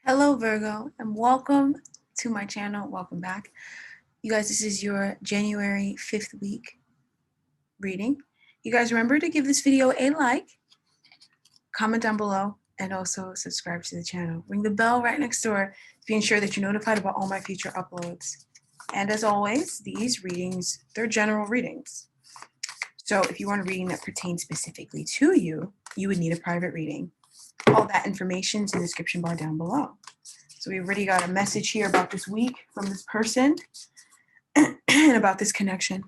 Hello Virgo and welcome to my channel. Welcome back. You guys, this is your January 5th week reading. You guys remember to give this video a like, comment down below, and also subscribe to the channel. Ring the bell right next door to be ensured that you're notified about all my future uploads. And as always, these readings, they're general readings. So if you want a reading that pertains specifically to you, you would need a private reading. All that information is in the description bar down below. So we already got a message here about this week from this person and about this connection.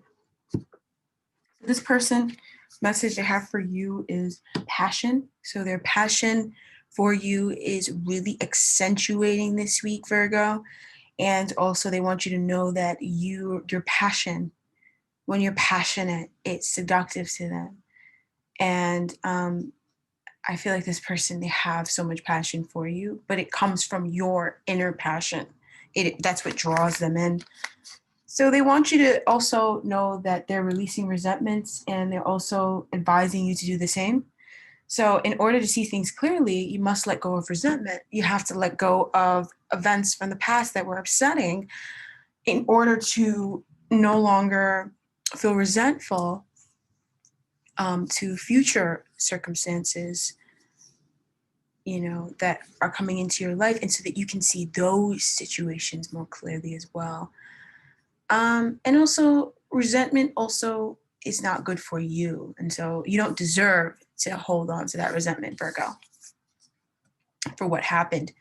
This person message they have for you is passion. So their passion for you is really accentuating this week, Virgo. And also they want you to know that your passion, when you're passionate, it's seductive to them. And I feel like this person, they have so much passion for you, but it comes from your inner passion. That's what draws them in. So they want you to also know that they're releasing resentments and they're also advising you to do the same. So in order to see things clearly, you must let go of resentment. You have to let go of events from the past that were upsetting in order to no longer feel resentful to future circumstances, that are coming into your life, and so that you can see those situations more clearly as well. And also resentment also is not good for you. And so you don't deserve to hold on to that resentment, Virgo, for what happened.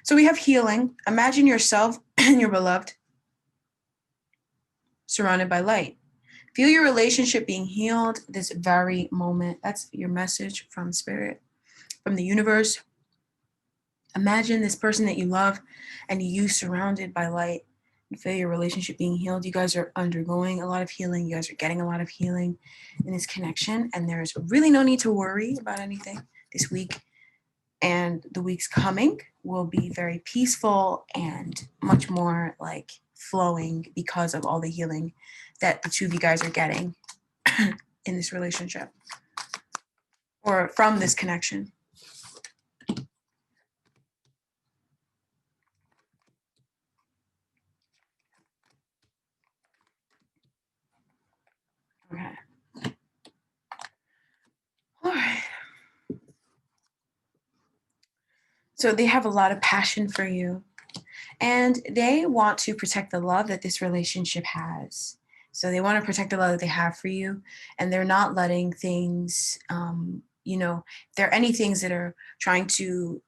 So we have healing. Imagine yourself and your beloved surrounded by light. Feel your relationship being healed this very moment. That's your message from spirit, from the universe. Imagine this person that you love and you surrounded by light. You feel your relationship being healed. You guys are undergoing a lot of healing. You guys are getting a lot of healing in this connection. And there's really no need to worry about anything this week. And the weeks coming will be very peaceful and much more like flowing because of all the healing that the two of you guys are getting in this relationship or from this connection. Okay. All right. So they have a lot of passion for you, and they want to protect the love that this relationship has. So they want to protect the love that they have for you, and they're not letting things, if there are any things that are trying to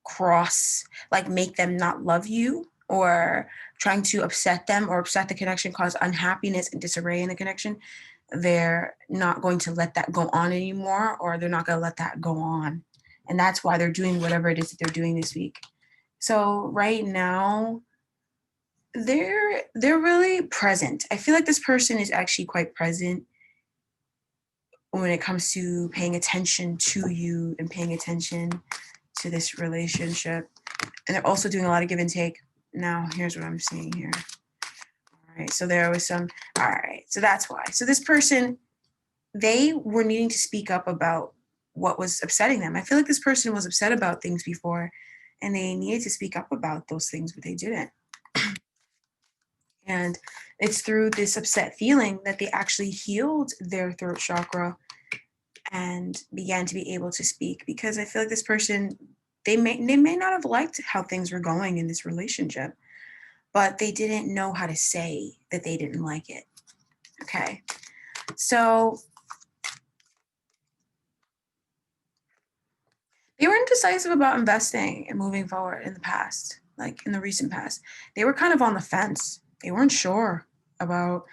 cross, like make them not love you, or trying to upset them or upset the connection, cause unhappiness and disarray in the connection, they're not going to let that go on anymore, or they're not going to let that go on. And that's why they're doing whatever it is that they're doing this week. So right now, they're really present. I feel like this person is actually quite present when it comes to paying attention to you and paying attention to this relationship. And they're also doing a lot of give and take. Now, here's what I'm seeing here. All right, so there was some, all right, so that's why. So this person, they were needing to speak up about what was upsetting them. I feel like this person was upset about things before, and they needed to speak up about those things, but they didn't. And it's through this upset feeling that they actually healed their throat chakra and began to be able to speak, because I feel like this person, they may not have liked how things were going in this relationship, but they didn't know how to say that they didn't like it. Okay. So they were indecisive about investing and moving forward in the past, like in the recent past. They were kind of on the fence. They weren't sure about,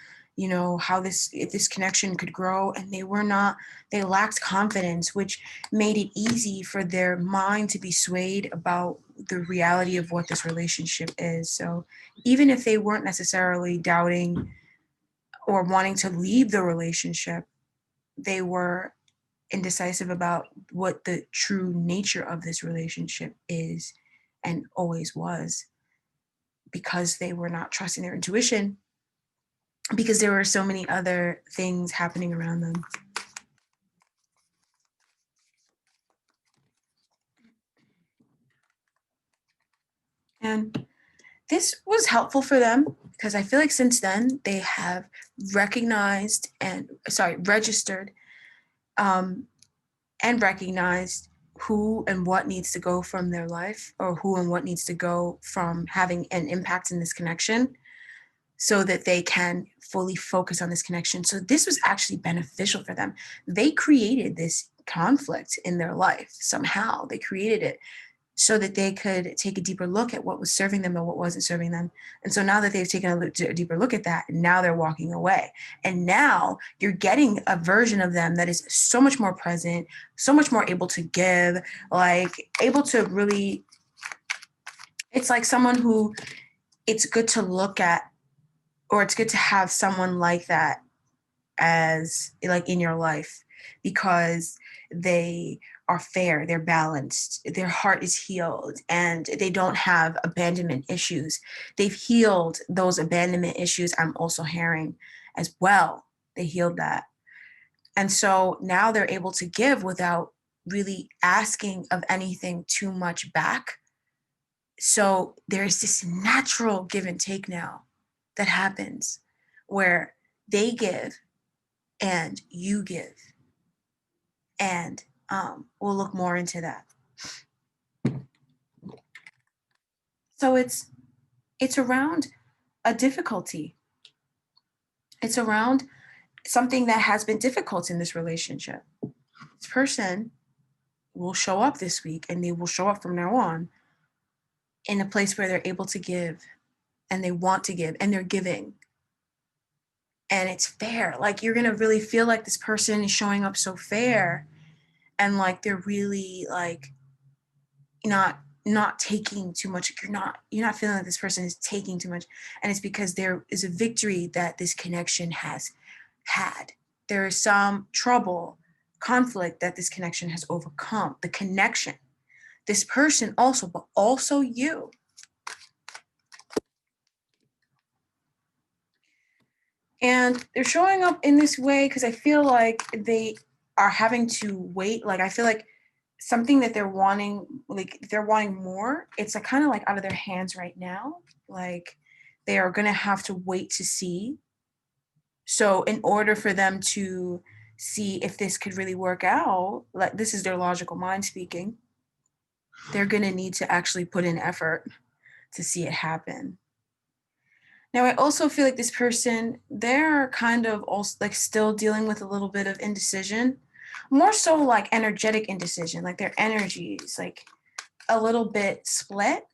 how if this connection could grow, and they lacked confidence, which made it easy for their mind to be swayed about the reality of what this relationship is. So even if they weren't necessarily doubting or wanting to leave the relationship, they were indecisive about what the true nature of this relationship is and always was, because they were not trusting their intuition, because there were so many other things happening around them. this was helpful for them because I feel like since then they have registered and recognized who and what needs to go from their life, or who and what needs to go from having an impact in this connection, so that they can fully focus on this connection. So this was actually beneficial for them. They created this conflict in their life somehow. They created it so that they could take a deeper look at what was serving them and what wasn't serving them. And so now that they've taken a deeper look at that, now they're walking away. And now you're getting a version of them that is so much more present, so much more able to give, like able to really, it's like someone who it's good to look at, or it's good to have someone like that as like in your life, because they are fair, they're balanced, their heart is healed, and they don't have abandonment issues. They've healed those abandonment issues. I'm also hearing as well. They healed that. And so now they're able to give without really asking of anything too much back. So there's this natural give and take now that happens where they give and you give. And we'll look more into that. So it's around a difficulty. It's around something that has been difficult in this relationship. This person will show up this week, and they will show up from now on in a place where they're able to give, and they want to give, and they're giving. And it's fair. Like, you're going to really feel like this person is showing up so fair, and like they're really like not taking too much. You're not feeling like this person is taking too much. And it's because there is a victory that this connection has had. There is some trouble, conflict that this connection has overcome. The connection, this person also, but also you. And they're showing up in this way because I feel like they are having to wait. Like, I feel like something that they're wanting, like they're wanting more. It's like kind of like out of their hands right now. Like, they are going to have to wait to see. So in order for them to see if this could really work out, like, this is their logical mind speaking, they're going to need to actually put in effort to see it happen. Now, I also feel like this person, they're kind of also like still dealing with a little bit of indecision, more so like energetic indecision, like their energy is like a little bit split.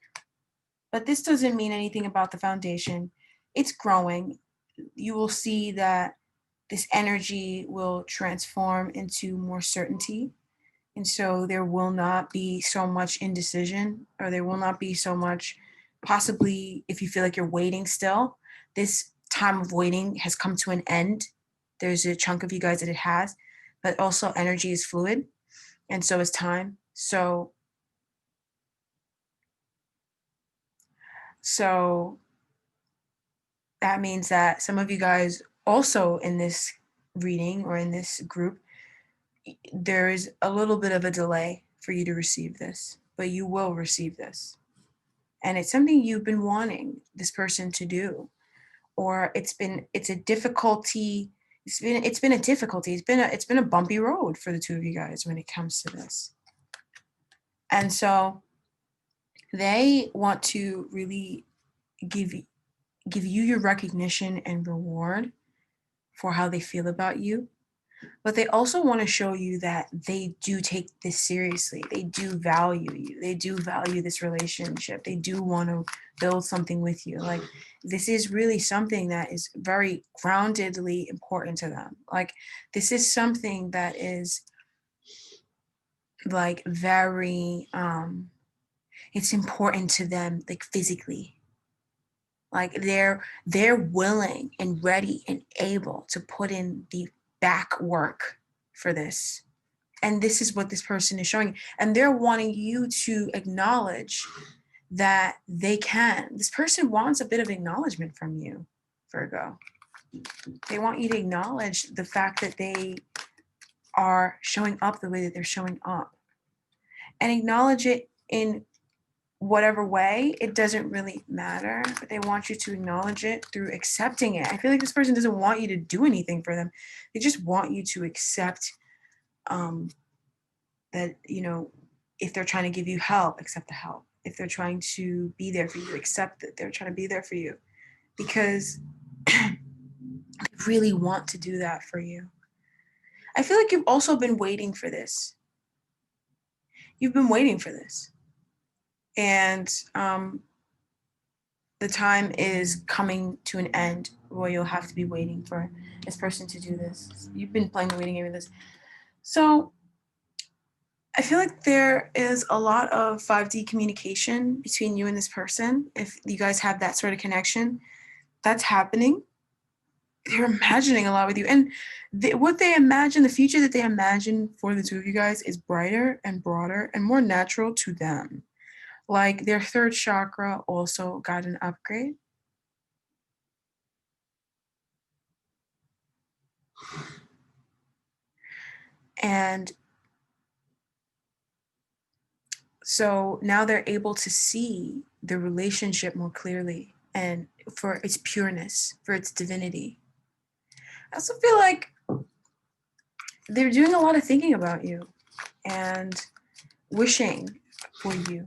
But this doesn't mean anything about the foundation. It's growing. You will see that this energy will transform into more certainty. And so there will not be so much indecision, or there will not be so much, possibly if you feel like you're waiting still, this time of waiting has come to an end. There's a chunk of you guys that it has, but also energy is fluid, and so is time. So that means that some of you guys also in this reading or in this group, there is a little bit of a delay for you to receive this, but you will receive this. And it's something you've been wanting this person to do, or it's a difficulty. It's been a difficulty. It's been a bumpy road for the two of you guys when it comes to this. And so they want to really give you your recognition and reward for how they feel about you. But they also want to show you that they do take this seriously. They do value you. They do value this relationship. They do want to build something with you. Like, this is really something that is very groundedly important to them. Like, this is something that is like very, it's important to them, like physically. Like, they're willing and ready and able to put in the back work for this. And this is what this person is showing. And they're wanting you to acknowledge that they can. This person wants a bit of acknowledgement from you, Virgo. They want you to acknowledge the fact that they are showing up the way that they're showing up. And acknowledge it in whatever way, it doesn't really matter, but they want you to acknowledge it through accepting it. I feel like this person doesn't want you to do anything for them. They just want you to accept that, if they're trying to give you help, accept the help. If they're trying to be there for you, accept that they're trying to be there for you, because they really want to do that for you. I feel like you've also been waiting for this. You've been waiting for this. And the time is coming to an end where you'll have to be waiting for this person to do this. You've been playing the waiting game with this. So I feel like there is a lot of 5D communication between you and this person. If you guys have that sort of connection, that's happening. They're imagining a lot with you. And what they imagine, the future that they imagine for the two of you guys is brighter and broader and more natural to them. Like their third chakra also got an upgrade. And so now they're able to see the relationship more clearly and for its pureness, for its divinity. I also feel like they're doing a lot of thinking about you and wishing for you.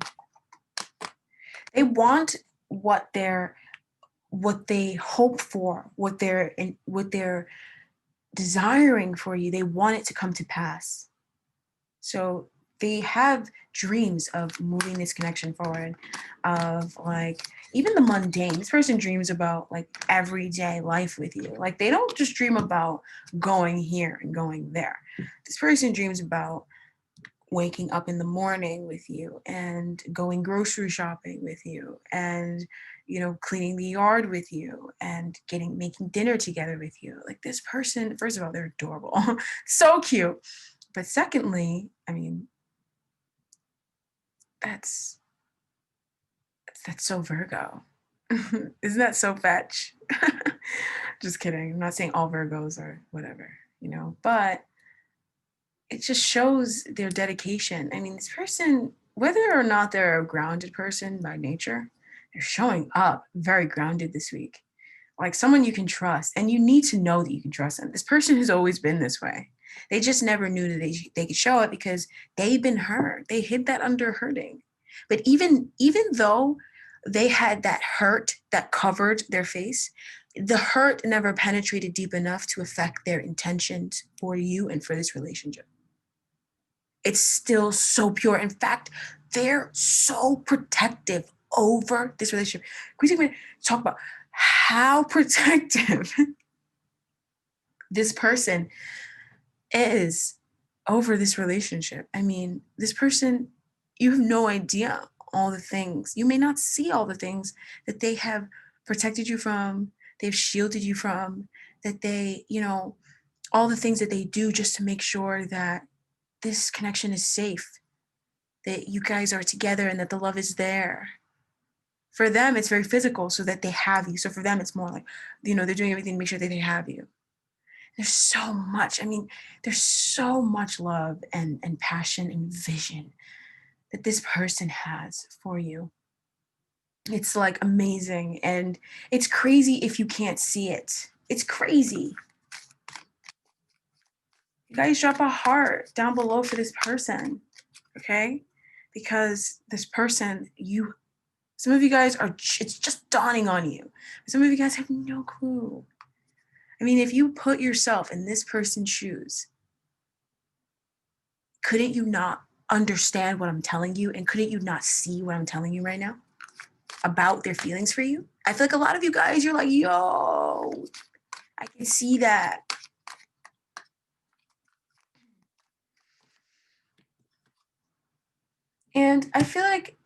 They want what they hope for, what they're desiring for you. They want it to come to pass. So they have dreams of moving this connection forward, of like even the mundane. This person dreams about like everyday life with you. Like they don't just dream about going here and going there. This person dreams about waking up in the morning with you and going grocery shopping with you and cleaning the yard with you and making dinner together with you. Like this person, first of all, they're adorable. So cute. But secondly, I mean, that's so Virgo. Isn't that so fetch? Just kidding. I'm not saying all Virgos are whatever, but it just shows their dedication. I mean, this person, whether or not they're a grounded person by nature, they're showing up very grounded this week. Like someone you can trust, and you need to know that you can trust them. This person has always been this way. They just never knew that they could show it because they've been hurt. They hid that under hurting. But even though they had that hurt that covered their face, the hurt never penetrated deep enough to affect their intentions for you and for this relationship. It's still so pure. In fact, they're so protective over this relationship. Can we take a minute to talk about how protective this person is over this relationship? I mean, this person, you have no idea all the things. You may not see all the things that they have protected you from, they've shielded you from, that they, all the things that they do just to make sure that this connection is safe, that you guys are together and that the love is there. For them, it's very physical so that they have you. So for them, it's more like, they're doing everything to make sure that they have you. There's so much. I mean, there's so much love and passion and vision that this person has for you. It's like amazing. And it's crazy if you can't see it. It's crazy. You guys drop a heart down below for this person, okay? Because this person, some of you guys it's just dawning on you. Some of you guys have no clue. I mean, if you put yourself in this person's shoes, couldn't you not understand what I'm telling you? And couldn't you not see what I'm telling you right now about their feelings for you? I feel like a lot of you guys, you're like, yo, I can see that. And I feel like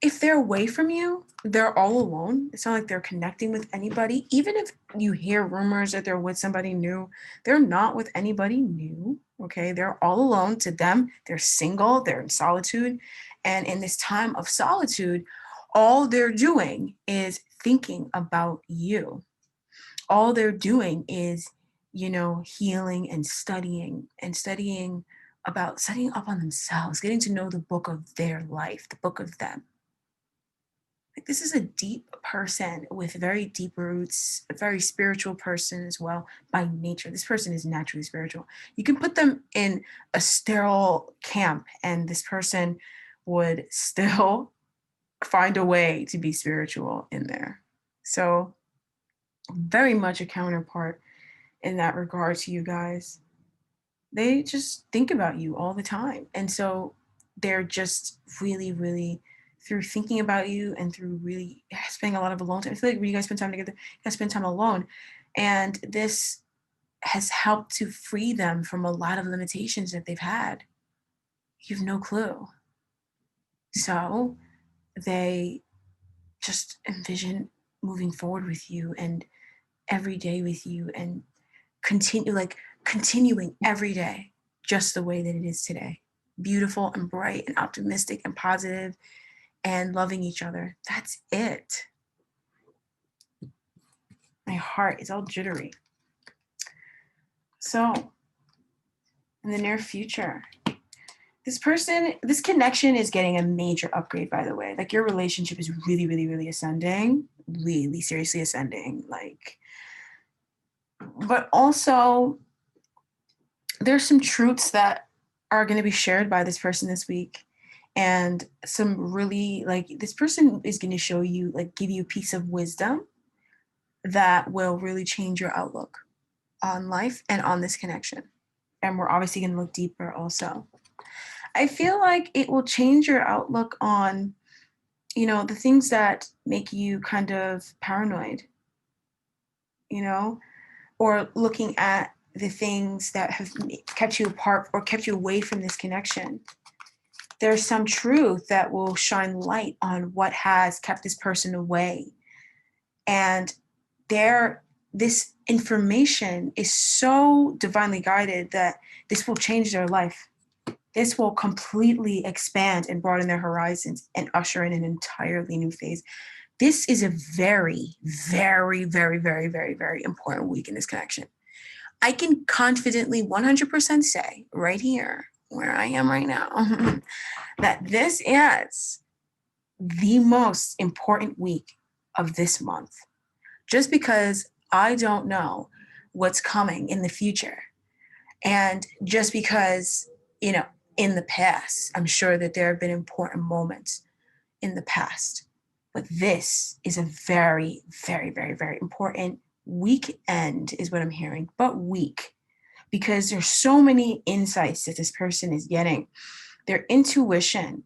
if they're away from you, they're all alone. It's not like they're connecting with anybody. Even if you hear rumors that they're with somebody new, they're not with anybody new, okay? They're all alone. To them, they're single, they're in solitude. And in this time of solitude, all they're doing is thinking about you. All they're doing is, healing and studying up on themselves, getting to know the book of their life, the book of them. Like, this is a deep person with very deep roots, a very spiritual person as well by nature. This person is naturally spiritual. You can put them in a sterile camp and this person would still find a way to be spiritual in there. So very much a counterpart in that regard to you guys. They just think about you all the time. And so they're just really, really, through thinking about you and through really spending a lot of alone time. I feel like when you guys spend time together, you guys spend time alone. And this has helped to free them from a lot of limitations that they've had. You have no clue. So they just envision moving forward with you and every day with you and continuing every day just the way that it is today. Beautiful and bright and optimistic and positive and loving each other. That's it. My heart is all jittery. So, in the near future, this connection is getting a major upgrade, by the way. Like, your relationship is really, really, really ascending, really seriously ascending. Like, but also, there's some truths that are going to be shared by this person this week. And some really, like, this person is going to show you, like, give you a piece of wisdom that will really change your outlook on life and on this connection. And we're obviously going to look deeper also. I feel like it will change your outlook on, the things that make you kind of paranoid, or looking at the things that have kept you apart or kept you away from this connection. There's some truth that will shine light on what has kept this person away. And this information is so divinely guided that this will change their life. This will completely expand and broaden their horizons and usher in an entirely new phase. This is a very, very, very, very, very, very important week in this connection. I can confidently 100% say right here, where I am right now, that this is the most important week of this month. Just because I don't know what's coming in the future. And just because, in the past, I'm sure that there have been important moments in the past. But this is a very, very, very, very important weekend is what I'm hearing, but week. Because there's so many insights that this person is getting. Their intuition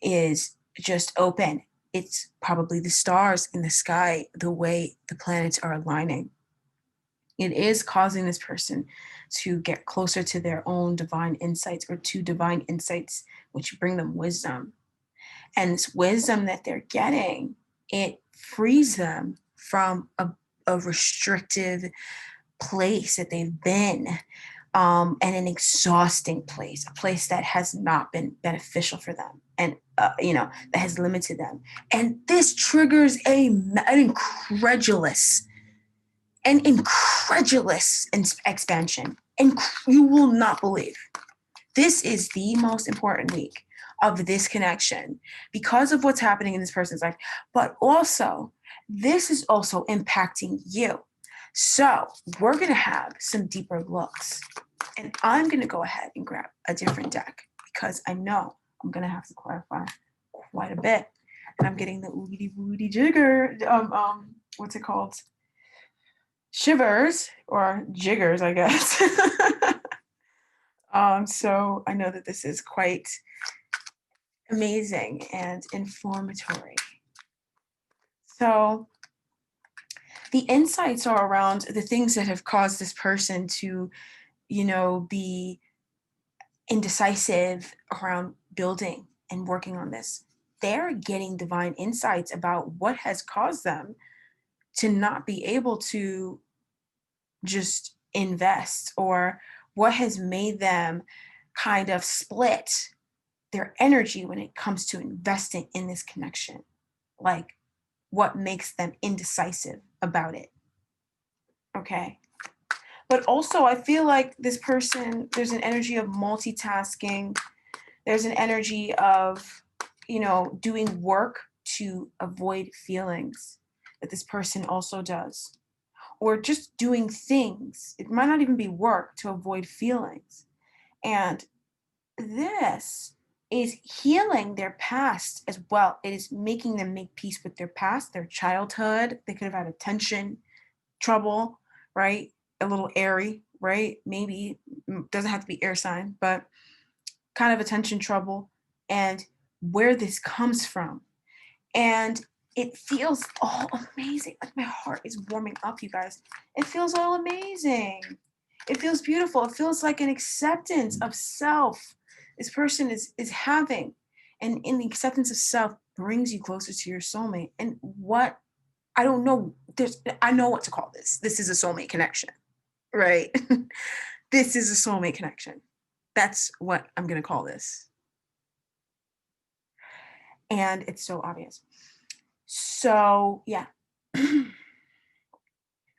is just open. It's probably the stars in the sky, the way the planets are aligning. It is causing this person to get closer to their own divine insights or to divine insights, which bring them wisdom. And this wisdom that they're getting, it frees them from a restrictive place that they've been, and an exhausting place, a place that has not been beneficial for them and, that has limited them. And this triggers an incredulous expansion. And you will not believe. This is the most important week of this connection because of what's happening in this person's life. But also, this is also impacting you. So we're going to have some deeper looks. And I'm going to go ahead and grab a different deck because I know I'm going to have to clarify quite a bit. And I'm getting the oody woody jigger, what's it called? Shivers or jiggers, I guess. So I know that this is quite amazing and informatory. So the insights are around the things that have caused this person to, be indecisive around building and working on this. They're getting divine insights about what has caused them to not be able to just invest, or what has made them kind of split their energy when it comes to investing in this connection. Like, what makes them indecisive about it. Okay. But also, I feel like this person, there's an energy of multitasking. There's an energy of, doing work to avoid feelings that this person also does, or just doing things. It might not even be work to avoid feelings. And this is healing their past as well. It is making them make peace with their past, their childhood. They could have had attention trouble, right? A little airy, right? Maybe doesn't have to be air sign, but kind of attention trouble and where this comes from. And it feels all amazing. Like my heart is warming up, you guys. It feels all amazing. It feels beautiful. It feels like an acceptance of self this person is having. And in the acceptance of self brings you closer to your soulmate. And what I don't know, I know what to call this. This is a soulmate connection, right? This is a soulmate connection. That's what I'm going to call this. And it's so obvious. So, yeah.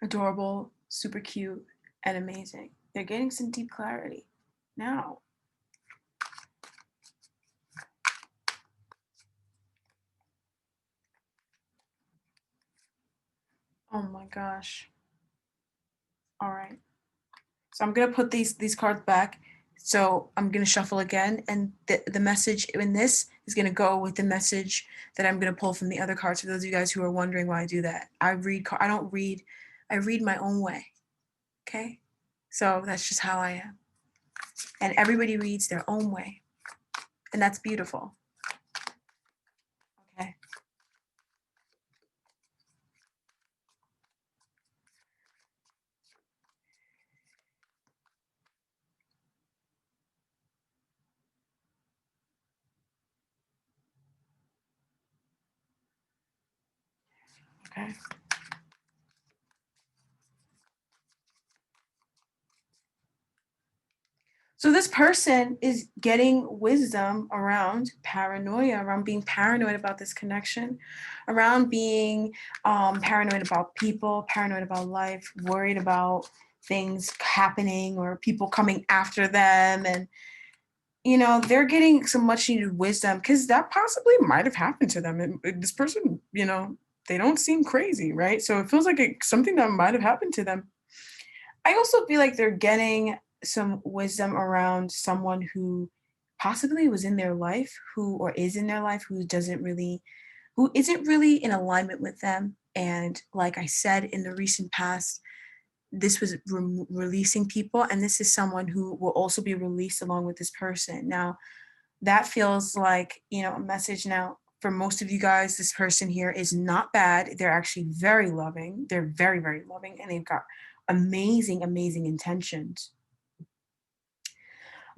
Adorable, super cute, and amazing. They're getting some deep clarity now. Oh my gosh. All right. So I'm going to put these cards back. So I'm going to shuffle again, and the message in this is going to go with the message that I'm going to pull from the other cards. For those of you guys who are wondering why I do that, I read my own way. Okay? So that's just how I am. And everybody reads their own way. And that's beautiful. Okay. Okay. So this person is getting wisdom around paranoia, around being paranoid about this connection, around being paranoid about people, paranoid about life, worried about things happening or people coming after them. And, you know, they're getting some much needed wisdom because that possibly might have happened to them. And this person, you know, they don't seem crazy, right? So it feels like something that might have happened to them. I also feel like they're getting some wisdom around someone who possibly was in their life, who or is in their life, who isn't really in alignment with them. And like I said in the recent past, this was releasing people, and this is someone who will also be released along with this person. Now, that feels like, you know, a message now for most of you guys. This person here is not bad. They're actually very loving. They're very, very loving, and they've got amazing, amazing intentions.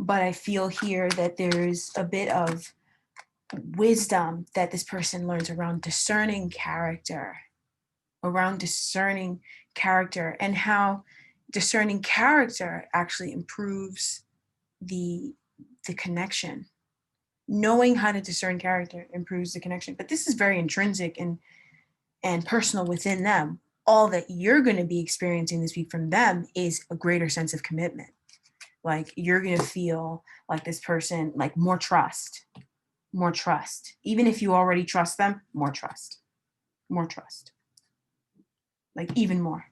But I feel here that there's a bit of wisdom that this person learns around discerning character, and how discerning character actually improves the connection. Knowing how to discern character improves the connection. But this is very intrinsic and personal within them. All that you're going to be experiencing this week from them is a greater sense of commitment. Like you're going to feel like this person, like more trust. Even if you already trust them, more trust. Like even more,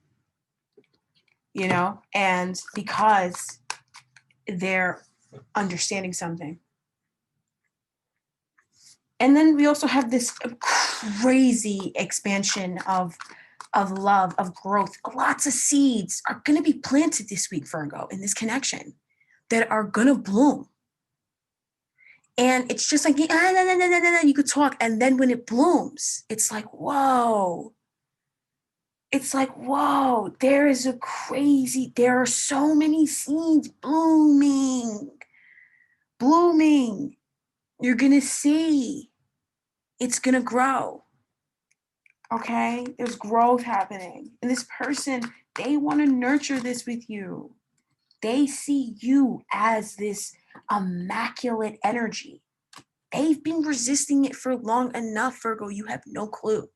you know? And because they're understanding something. And then we also have this crazy expansion of love, of growth. Lots of seeds are going to be planted this week, Virgo, in this connection that are going to bloom. And it's just like, you could talk. And then when it blooms, it's like, whoa. It's like, whoa, there are so many seeds blooming. You're going to see. It's going to grow. Okay? There's growth happening. And this person, they want to nurture this with you. They see you as this immaculate energy. They've been resisting it for long enough, Virgo. You have no clue.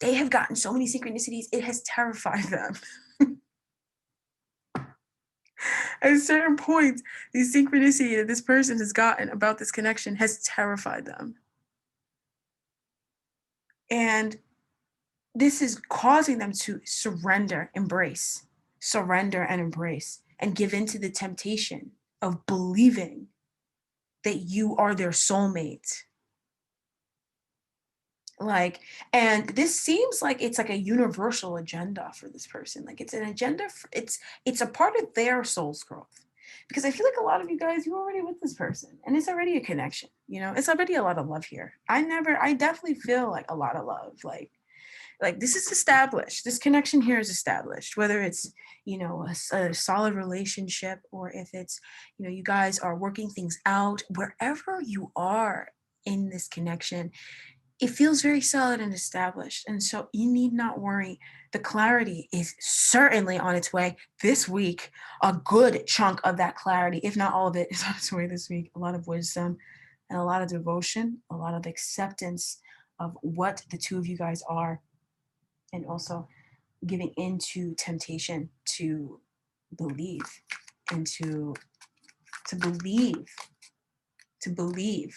They have gotten so many synchronicities, it has terrified them. At certain points, the synchronicity that this person has gotten about this connection has terrified them. And this is causing them to surrender and embrace, and give into the temptation of believing that you are their soulmate. Like, and this seems like it's like a universal agenda for this person. Like it's an agenda for, it's a part of their soul's growth. Because I feel like a lot of you guys, you're already with this person and it's already a connection, you know, it's already a lot of love here. I definitely feel like a lot of love. Like this is established, this connection here is established, whether it's, you know, a solid relationship, or if it's, you know, you guys are working things out, wherever you are in this connection, it feels very solid and established. And so you need not worry. The clarity is certainly on its way this week. A good chunk of that clarity, if not all of it, is on its way this week. A lot of wisdom and a lot of devotion, a lot of acceptance of what the two of you guys are, and also giving into temptation to believe and to believe to believe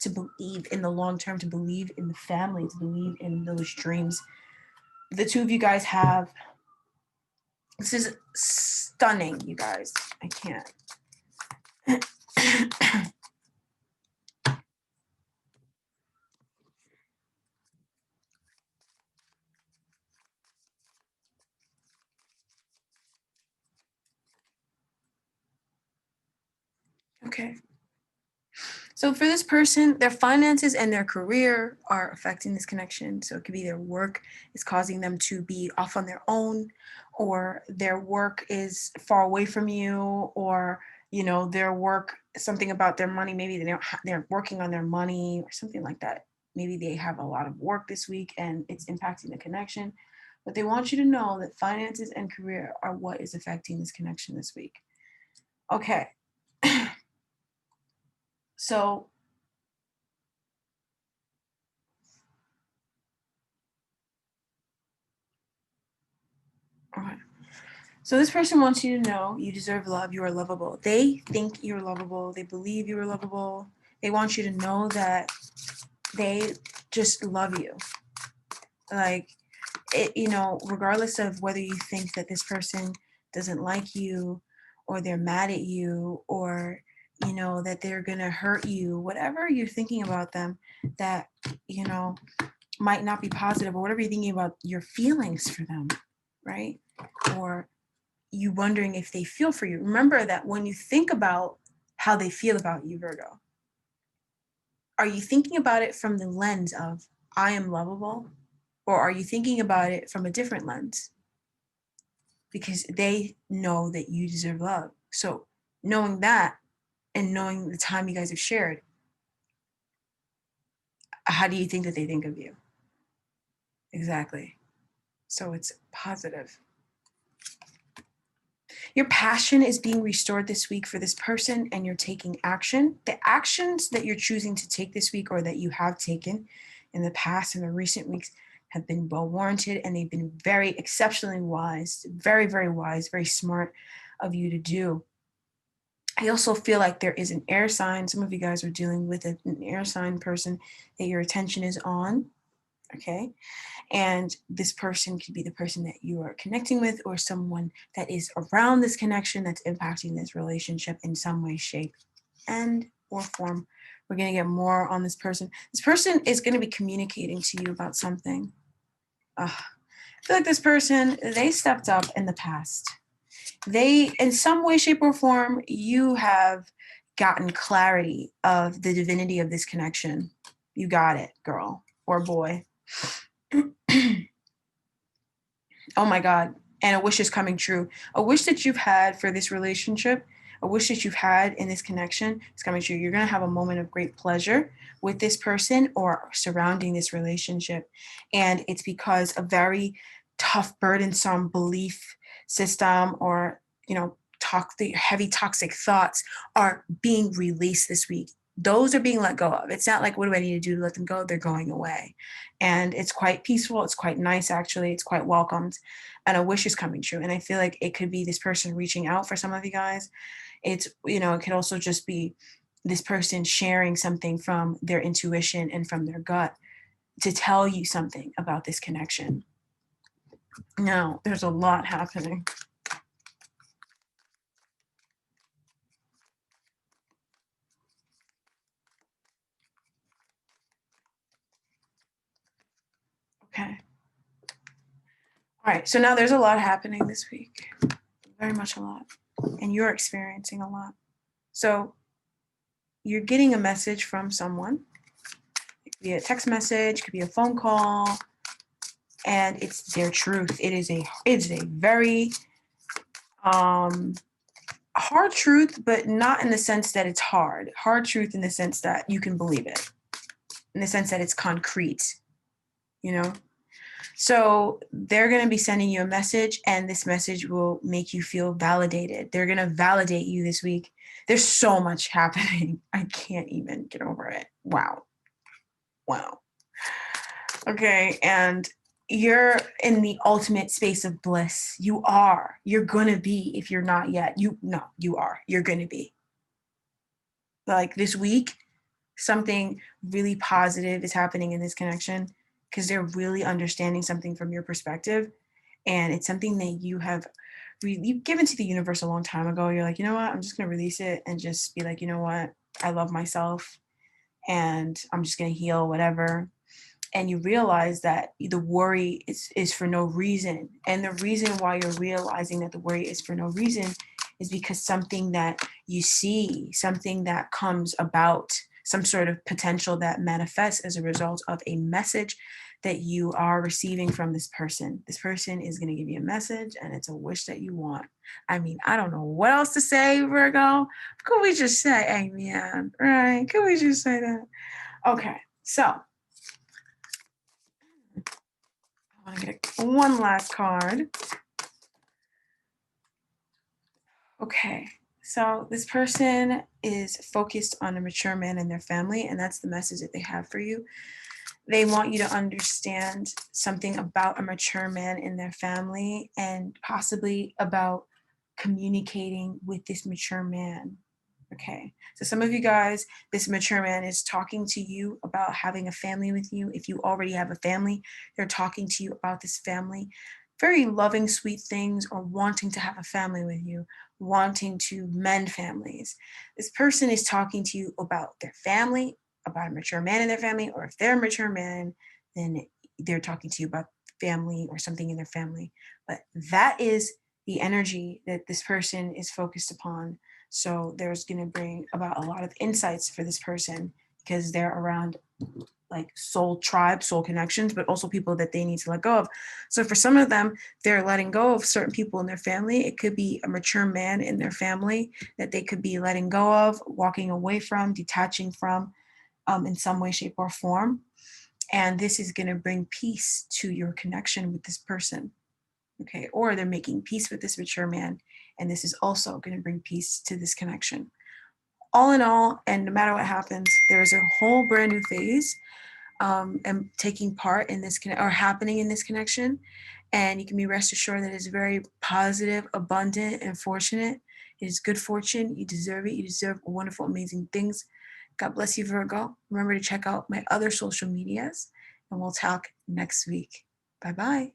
to believe in the long term, to believe in the family, to believe in those dreams the two of you guys have. This is stunning, you guys. I can't. Okay. So for this person, their finances and their career are affecting this connection. So it could be their work is causing them to be off on their own, or their work is far away from you, or, you know, their work, something about their money, maybe they're working on their money or something like that. Maybe they have a lot of work this week and it's impacting the connection. But they want you to know that finances and career are what is affecting this connection this week. Okay. So okay. So this person wants you to know you deserve love. You are lovable. They think you're lovable. They believe you are lovable. They want you to know that they just love you. Like, it, you know, regardless of whether you think that this person doesn't like you, or they're mad at you, or, you know, that they're going to hurt you, whatever you're thinking about them that, you know, might not be positive, or whatever you're thinking about your feelings for them, right? Or you wondering if they feel for you. Remember that when you think about how they feel about you, Virgo, are you thinking about it from the lens of I am lovable? Or are you thinking about it from a different lens? Because they know that you deserve love. So knowing that, and knowing the time you guys have shared, how do you think that they think of you? Exactly. So it's positive. Your passion is being restored this week for this person, and you're taking action. The actions that you're choosing to take this week, or that you have taken in the past, in the recent weeks, have been well warranted, and they've been very exceptionally wise, very, very wise, very smart of you to do. I also feel like there is an air sign. Some of you guys are dealing with an air sign person that your attention is on. Okay. And this person could be the person that you are connecting with, or someone that is around this connection that's impacting this relationship in some way, shape, and or form. We're going to get more on this person. This person is going to be communicating to you about something. I feel like this person, they stepped up in the past. They, in some way, shape, or form, you have gotten clarity of the divinity of this connection. You got it, girl or boy. Oh my God. And a wish is coming true. A wish that you've had for this relationship, a wish that you've had in this connection is coming true. You're going to have a moment of great pleasure with this person or surrounding this relationship. And it's because a very tough, burdensome belief system, or, you know, the heavy toxic thoughts are being released this week. Those are being let go of. It's not like, what do I need to do to let them go? They're going away. And it's quite peaceful. It's quite nice, actually. It's quite welcomed. And a wish is coming true. And I feel like it could be this person reaching out for some of you guys. It's, you know, it could also just be this person sharing something from their intuition and from their gut to tell you something about this connection. Now, there's a lot happening. Okay. All right, so now there's a lot happening this week. Very much a lot. And you're experiencing a lot. So you're getting a message from someone. It could be a text message, it could be a phone call, and it's their truth. It's a very hard truth, but not in the sense that it's hard. Hard truth in the sense that you can believe it, in the sense that it's concrete, you know? So they're going to be sending you a message, and this message will make you feel validated. They're going to validate you this week. There's so much happening. I can't even get over it. Wow. Okay. And you're in the ultimate space of bliss. You're going to be, if you're not yet, you are, you're going to be. Like this week, something really positive is happening in this connection because they're really understanding something from your perspective. And it's something that you've given to the universe a long time ago. You're like, you know what? I'm just going to release it and just be like, you know what? I love myself and I'm just going to heal whatever. And you realize that the worry is for no reason. And the reason why you're realizing that the worry is for no reason is because something that you see, something that comes about, some sort of potential that manifests as a result of a message that you are receiving from this person. This person is going to give you a message, and it's a wish that you want. I mean, I don't know what else to say, Virgo. Could we just say amen, right? Could we just say that? Okay, so I want to get one last card. Okay, so this person is focused on a mature man and their family, and that's the message that they have for you. They want you to understand something about a mature man in their family and possibly about communicating with this mature man. Okay, so some of you guys, this mature man is talking to you about having a family with you. If you already have a family, they're talking to you about this family. Very loving, sweet things, or wanting to have a family with you, wanting to mend families. This person is talking to you about their family, about a mature man in their family, or if they're a mature man, then they're talking to you about family or something in their family. But that is the energy that this person is focused upon. So there's going to bring about a lot of insights for this person because they're around like soul tribe, soul connections, but also people that they need to let go of. So for some of them, they're letting go of certain people in their family. It could be a mature man in their family that they could be letting go of, walking away from, detaching from in some way, shape, or form. And this is going to bring peace to your connection with this person. Okay, or they're making peace with this mature man, and this is also going to bring peace to this connection. All in all, and no matter what happens, there's a whole brand new phase and taking part in this or happening in this connection, and you can be rest assured that it's very positive, abundant, and fortunate. It is good fortune. You deserve it. You deserve wonderful, amazing things. God bless you, Virgo. Remember to check out my other social medias, and we'll talk next week. Bye-bye.